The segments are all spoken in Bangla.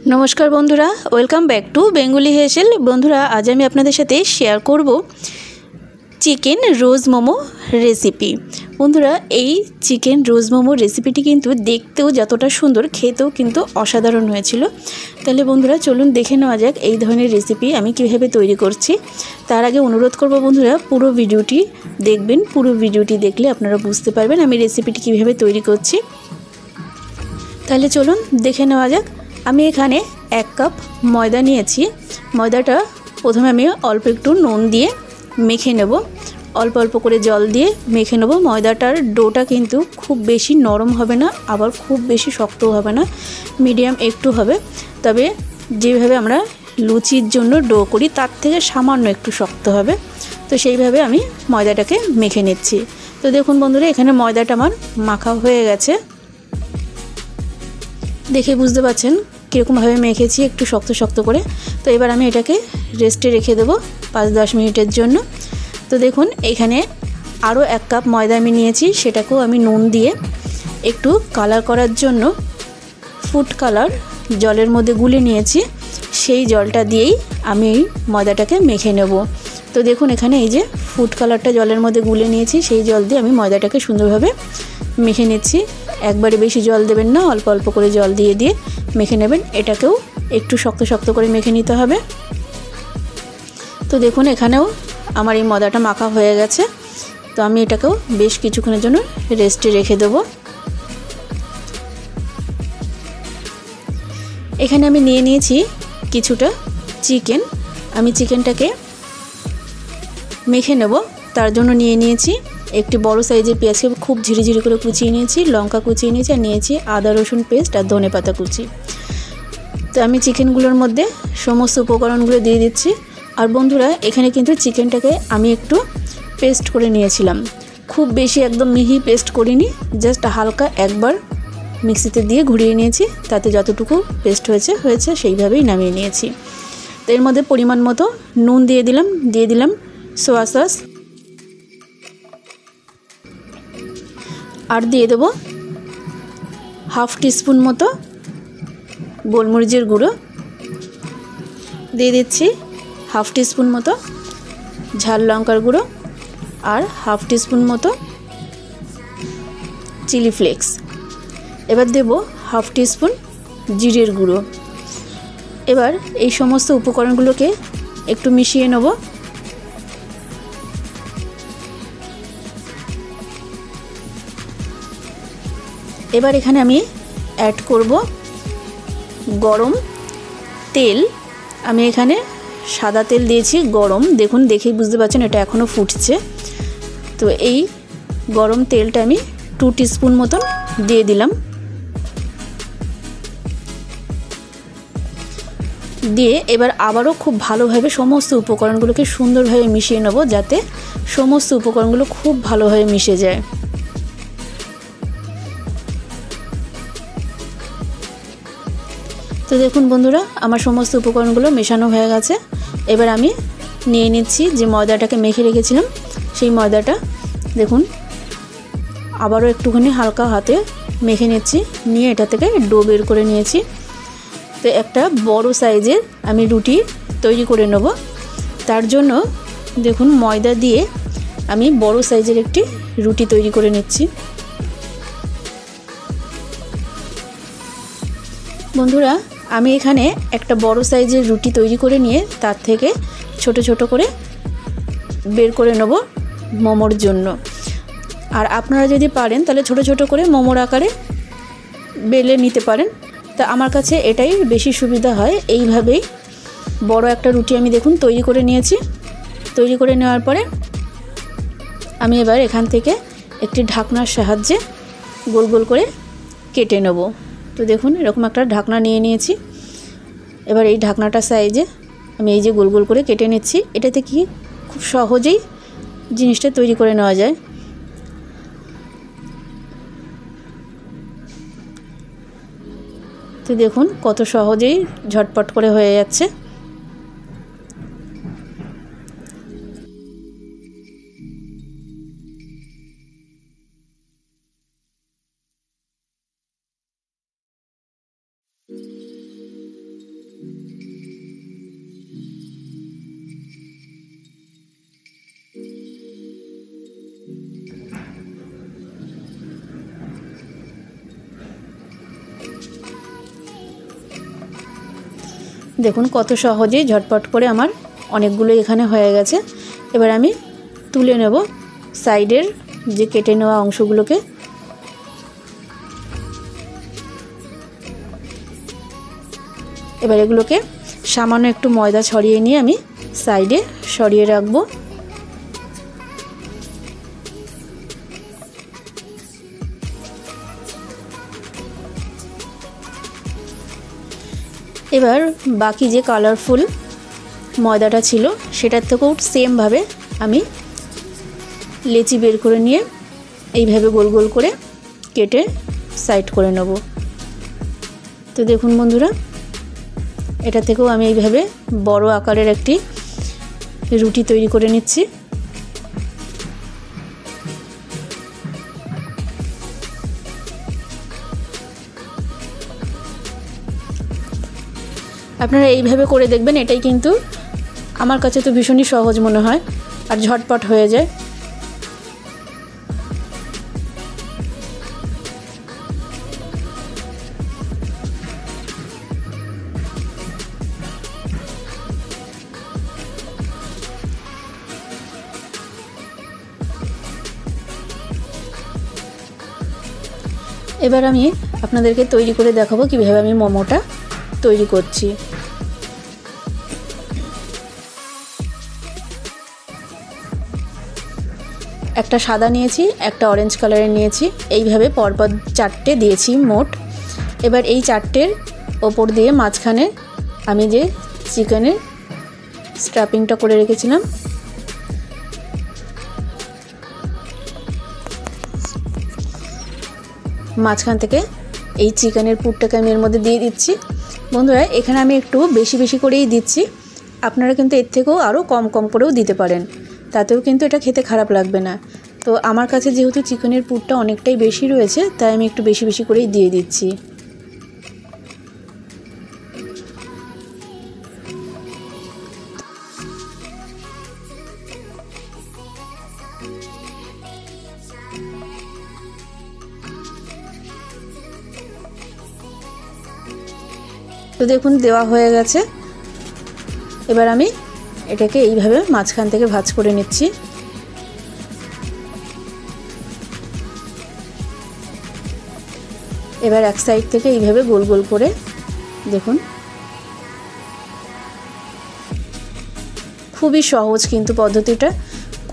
नमस्कार बंधुरा वेलकम बैक टू बेंगली हेसेल। बंधुरा आज आमी आपनादेर साथे शेयर करब चिकेन रोज मोमो रेसिपि। बंधुरा এই चिकेन रोज मोमो रेसिपिटी किन्तु देखतेও যতটা সুন্দর খেতেও কিন্তু অসাধারণ হয়েছিল। তাহলে বন্ধুরা চলুন দেখে নেওয়া যাক এই ধরনের রেসিপি আমি কিভাবে তৈরি করছি। তার আগে অনুরোধ করব বন্ধুরা পুরো ভিডিওটি দেখবেন। পুরো ভিডিওটি দেখলে আপনারা বুঝতে পারবেন আমি রেসিপিটি কিভাবে তৈরি করছি। তাহলে চলুন দেখে নেওয়া যাক। আমি এখানে 1 কাপ ময়দা নিয়েছি। ময়দাটা প্রথমে আমি অল্প একটু নুন দিয়ে মেখে নেব, অল্প অল্প করে জল দিয়ে মেখে নেব। ময়দাটার ডোটা কিন্তু খুব বেশি নরম হবে না, আবার খুব বেশি শক্তও হবে না, মিডিয়াম একটু হবে। তবে যেভাবে আমরা লুচির জন্য ডো করি তার থেকে সামান্য একটু শক্ত হবে। তো সেইভাবে আমি ময়দাটাকে মেখে নিচ্ছি। তো দেখুন বন্ধুরা এখানে ময়দাটা আমার মাখা হয়ে গেছে, দেখে বুঝতে পারছেন কীরকমভাবে মেখেছি, একটু শক্ত শক্ত করে। তো এবার আমি এটাকে রেস্টে রেখে দেবো 5-10 মিনিটের জন্য। তো দেখুন এখানে আরও 1 কাপ ময়দা আমি নিয়েছি, সেটাকেও আমি নুন দিয়ে একটু কালার করার জন্য ফুড কালার জলের মধ্যে গুলে নিয়েছি। সেই জলটা দিয়েই আমি এই ময়দাটাকে মেখে নেব। তো দেখুন এখানে এই যে ফুড কালারটা জলের মধ্যে গুলে নিয়েছি, সেই জল দিয়ে আমি ময়দাটাকে সুন্দরভাবে মেখে নিচ্ছি। একবারে বেশি জল দেবেন না, অল্প অল্প করে জল দিয়ে দিয়ে মেখে নেবেন। এটাকেও একটু শক্ত শক্ত করে মেখে নিতে হবে। তো দেখুন এখানেও আমার এই ময়দাটা মাখা হয়ে গেছে। তো আমি এটাকেও বেশ কিছুক্ষণের জন্য রেস্টে রেখে দেব। এখানে আমি নিয়ে নিয়েছি কিছুটা চিকেন। আমি চিকেনটাকে মেখে নেব, তার জন্য নিয়ে নিয়েছি একটি বড় সাইজের পেঁয়াজকে খুব ঝিরিঝিরি করে কুচিয়ে নিয়েছি, লঙ্কা কুচিয়ে নিয়েছি, আর নিয়েছি আদা রসুন পেস্ট আর ধনেপাতা কুচি। তো আমি চিকেনগুলোর মধ্যে সমস্ত উপকরণগুলো দিয়ে দিচ্ছি। আর বন্ধুরা এখানে কিন্তু চিকেনটাকে আমি একটু পেস্ট করে নিয়েছিলাম, খুব বেশি একদম মিহি পেস্ট করিনি, জাস্ট হালকা একবার মিক্সিতে দিয়ে ঘুরিয়ে নিয়েছি, তাতে যতটুকু পেস্ট হয়েছে সেইভাবেই নামিয়ে নিয়েছি। তো এর মধ্যে পরিমাণ মতো নুন দিয়ে দিলাম সোয়া সস, আর দিয়ে দেবো 1/2 টিস্পুন মতো গোলমরিচের গুঁড়ো, দিয়ে দিচ্ছি 1/2 টিস্পুন মতো ঝাল লঙ্কার গুঁড়ো, আর 1/2 টিস্পুন মতো চিলি ফ্লেক্স। এবার দেব 1/2 টিস্পুন জিরের গুঁড়ো। এবার এই সমস্ত উপকরণগুলোকে একটু মিশিয়ে নেব। এবার এখানে আমি অ্যাড করব গরম তেল। আমি এখানে সাদা তেল দিয়েছি গরম, দেখুন দেখেই বুঝতে পারছেন এটা এখনও ফুটছে। তো এই গরম তেলটা আমি 2 টিস্পুন মতন দিয়ে দিলাম। দিয়ে এবার আবারও খুব ভালোভাবে সমস্ত উপকরণগুলোকে সুন্দরভাবে মিশিয়ে নেব, যাতে সমস্ত উপকরণগুলো খুব ভালোভাবে মিশে যায়। তো দেখুন বন্ধুরা আমার সমস্ত উপকরণগুলো মেশানো হয়ে গেছে। এবার আমি নিয়ে নিচ্ছি যে ময়দাটাকে মেখে রেখেছিলাম, সেই ময়দাটা দেখুন আবারও একটুখানি হালকা হাতে মেখে নিচ্ছি, নিয়ে এটা থেকে ডো বের করে নিয়েছি। তো একটা বড় সাইজের আমি রুটি তৈরি করে নেব। তার জন্য দেখুন ময়দা দিয়ে আমি বড় সাইজের একটি রুটি তৈরি করে নিচ্ছি। বন্ধুরা আমি এখানে একটা বড় সাইজের রুটি তৈরি করে নিয়ে তার থেকে ছোট ছোট করে বের করে নেব মোমোর জন্য। আর আপনারা যদি পারেন তাহলে ছোট ছোট করে মোমোর আকারে বেলে নিতে পারেন। তা আমার কাছে এটাই বেশি সুবিধা হয়। এইভাবেই বড় একটা রুটি আমি দেখুন তৈরি করে নিয়েছি। তৈরি করে নেওয়ার পরে আমি এবার এখান থেকে একটি ঢাকনার সাহায্যে গোল গোল করে কেটে নেব। তো দেখুন এরকম একটা ঢাকনা নিয়ে নিয়েছি। এবার এই ঢাকনাটা সাইজে আমি এই যে গোল গোল করে কেটে নিচ্ছি। এটাতে কি খুব সহজেই জিনিসটা তৈরি করে নেওয়া যায়। তো দেখুন কত সহজেই ঝটপট করে হয়ে যাচ্ছে। দেখুন কত সহজেই ঝটপট করে আমার অনেকগুলো এখানে হয়ে গেছে। এবার আমি তুলে নেব সাইডের যে কেটে নেওয়া অংশগুলোকে। এবার এগুলোকে সামান্য একটু ময়দা ছড়িয়ে নিয়ে আমি সাইডে সরিয়ে রাখবো। এবার বাকি যে কালারফুল ময়দাটা ছিল সেটার থেকেও সেমভাবে আমি লেচি বের করে নিয়ে এইভাবে গোল গোল করে কেটে সাইড করে নেব। তো দেখুন বন্ধুরা, এটা থেকেও আমি এইভাবে বড় আকারের একটি রুটি তৈরি করে নিচ্ছি। আপনারা এইভাবে করে দেখবেন, এটাই কিন্তু আমার কাছে তো ভীষণই সহজ মনে হয় আর ঝটপট হয়ে যায়। এবার আমি আপনাদেরকে তৈরি করে দেখাবো কীভাবে আমি মোমোটা তৈরি করছি। একটা সাদা নিয়েছি, একটা অরেঞ্জ কালারের নিয়েছি, এইভাবে পরপর 4টে দিয়েছি মোট। এবার এই 4টের ওপর দিয়ে মাঝখানে আমি যে চিকেনের স্টাফিংটা করে রেখেছিলাম মাঝখান থেকে এই চিকেনের পুরটাকে আমি এর মধ্যে দিয়ে দিচ্ছি। বন্ধুরা, এখানে আমি একটু বেশি বেশি করেই দিচ্ছি, আপনারা কিন্তু এর থেকেও আরও কম কম করেও দিতে পারেন, তাতেও কিন্তু এটা খেতে খারাপ লাগবে না। তো আমার কাছে যেহেতু চিকেনের পুরটা অনেকটাই বেশি রয়েছে, তাই আমি একটু বেশি বেশি করেই দিয়ে দিচ্ছি। তো দেখুন দেওয়া হয়ে গেছে। এবার আমি এটাকে এইভাবে মাঝখান থেকে ভাঁজ করে নিচ্ছি। এবার এক সাইড থেকে এইভাবে গোল গোল করে দেখুন, খুবই সহজ কিন্তু পদ্ধতিটা,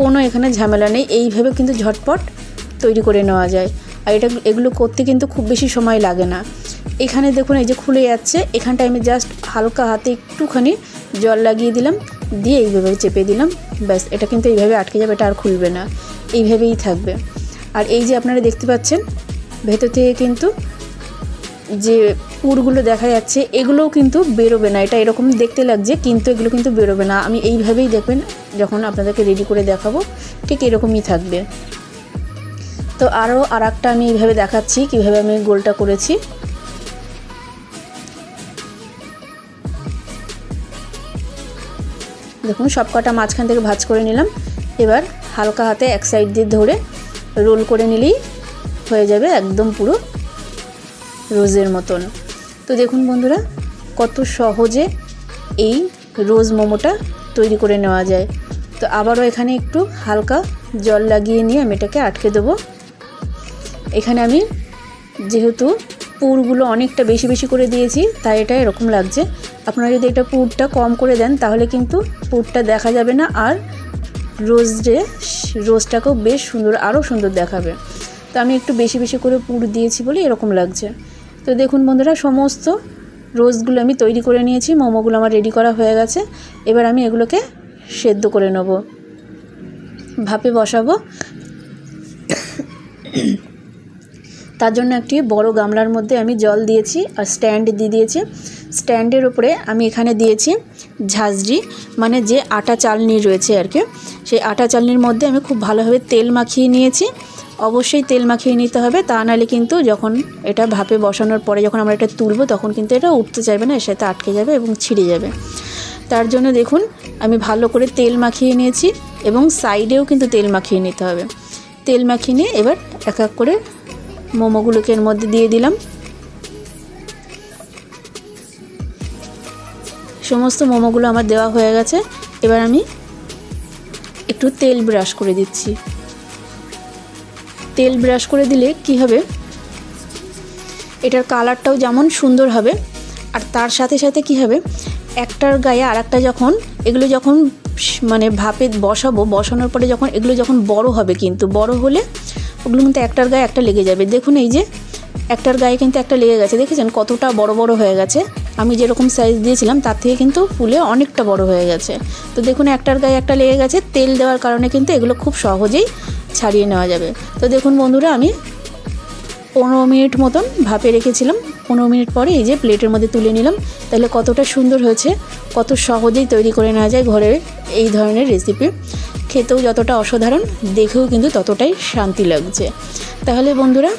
কোনো এখানে ঝামেলা নেই। এইভাবে কিন্তু ঝটপট তৈরি করে নেওয়া যায়, আর এগুলো করতে কিন্তু খুব বেশি সময় লাগে না। এখানে দেখুন এই যে খুলে যাচ্ছে, এখানটায় আমি জাস্ট হালকা হাতে একটুখানি জল লাগিয়ে দিলাম, দিয়ে এইভাবে চেপে দিলাম, ব্যাস এটা কিন্তু এইভাবে আটকে যাবে, এটা আর খুলবে না, এইভাবেই থাকবে। আর এই যে আপনারা দেখতে পাচ্ছেন ভেতর থেকে কিন্তু যে পুরগুলো দেখা যাচ্ছে এগুলোও কিন্তু বেরোবে না, এটা এরকম দেখতে লাগছে কিন্তু এগুলো কিন্তু বেরোবে না। আমি এইভাবেই দেখবেন যখন আপনাদেরকে রেডি করে দেখাবো ঠিক এরকমই থাকবে। তো আরও আরেকটা আমি এইভাবে দেখাচ্ছি কীভাবে আমি গোলটা করেছি। দেখুন সব কটা মাঝখান থেকে ভাঁজ করে নিলাম। এবার হালকা হাতে এক সাইড দিয়ে ধরে রোল করে নিলেই হয়ে যাবে একদম পুরো রোজের মতন। তো দেখুন বন্ধুরা, কত সহজে এই রোজ মোমোটা তৈরি করে নেওয়া যায়। তো আবারও এখানে একটু হালকা জল লাগিয়ে নিয়ে আমি এটাকে আটকে দেবো। এখানে আমি যেহেতু পুরগুলো অনেকটা বেশি বেশি করে দিয়েছি তাই এটা এরকম লাগছে। আপনারা যদি এটা পুরটা কম করে দেন তাহলে কিন্তু পুরটা দেখা যাবে না, আর রোজটাকেও বেশ সুন্দর, আরও সুন্দর দেখাবে। তো আমি একটু বেশি বেশি করে পুর দিয়েছি বলে এরকম লাগছে। তো দেখুন বন্ধুরা, সমস্ত রোজগুলো আমি তৈরি করে নিয়েছি, মোমোগুলো আমার রেডি করা হয়ে গেছে। এবার আমি এগুলোকে সেদ্ধ করে নেব, ভাপে বসাবো। তার জন্য একটি বড় গামলার মধ্যে আমি জল দিয়েছি আর স্ট্যান্ড দিয়ে দিয়েছি। স্ট্যান্ডের উপরে আমি এখানে দিয়েছি ঝাঁঝরি, মানে যে আটা চালনি রয়েছে আর কি, সেই আটা চালনির মধ্যে আমি খুব ভালোভাবে তেল মাখিয়ে নিয়েছি। অবশ্যই তেল মাখিয়ে নিতে হবে, তা নাহলে কিন্তু যখন এটা ভাপে বসানোর পরে যখন আমরা এটা তুলবো তখন কিন্তু এটা উঠতে চাইবে না, এর সাথে আটকে যাবে এবং ছিঁড়ে যাবে। তার জন্য দেখুন আমি ভালো করে তেল মাখিয়ে নিয়েছি এবং সাইডেও কিন্তু তেল মাখিয়ে নিতে হবে। তেল মাখিয়ে নিয়ে এবার এক এক করে মোমোগুলোকে এর মধ্যে দিয়ে দিলাম। সমস্ত মোমোগুলো আমার দেওয়া হয়ে গেছে। এবার আমি একটু তেল ব্রাশ করে দিচ্ছি। তেল ব্রাশ করে দিলে কি হবে, এটার কালারটাও যেমন সুন্দর হবে, আর তার সাথে সাথে কি হবে, একটার গায়ে আর একটা যখন এগুলো যখন মানে ভাপে বসানোর পরে যখন এগুলো যখন বড় হবে, কিন্তু বড় হলে ওগুলো কিন্তু একটার গায়ে একটা লেগে যাবে। দেখুন এই যে একটার গায়ে কিন্তু একটা লেগে গেছে, দেখেছেন কতটা বড় বড় হয়ে গেছে। আমি যেরকম সাইজ দিয়েছিলাম তার থেকে কিন্তু ফুলে অনেকটা বড় হয়ে গেছে। তো দেখুন একটার গায়ে একটা লেগে গেছে, তেল দেওয়ার কারণে কিন্তু এগুলো খুব সহজেই ছাড়িয়ে নেওয়া যাবে। তো দেখুন বন্ধুরা, আমি 15 মিনিট মতন ভাপে রেখেছিলাম। 15 মিনিট পরে এই যে প্লেটের মধ্যে তুলে নিলাম। তাহলে কতটা সুন্দর হয়েছে, কত সহজেই তৈরি করে নেওয়া যায় ঘরে এই ধরনের রেসিপি। খেতেও যতটা অসাধারণ, দেখেও কিন্তু ততটাই শান্তি লাগছে। তাহলে বন্ধুরা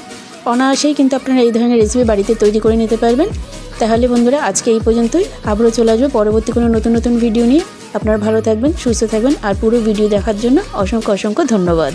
অনায়াসেই কিন্তু আপনারা এই ধরনের রেসিপি বাড়িতে তৈরি করে নিতে পারবেন। তাহলে বন্ধুরা আজকে এই পর্যন্তই, আবারও চলে আসবে পরবর্তী কোনো নতুন নতুন ভিডিও নিয়ে। আপনারা ভালো থাকবেন, সুস্থ থাকবেন, আর পুরো ভিডিও দেখার জন্য অসংখ্য অসংখ্য ধন্যবাদ।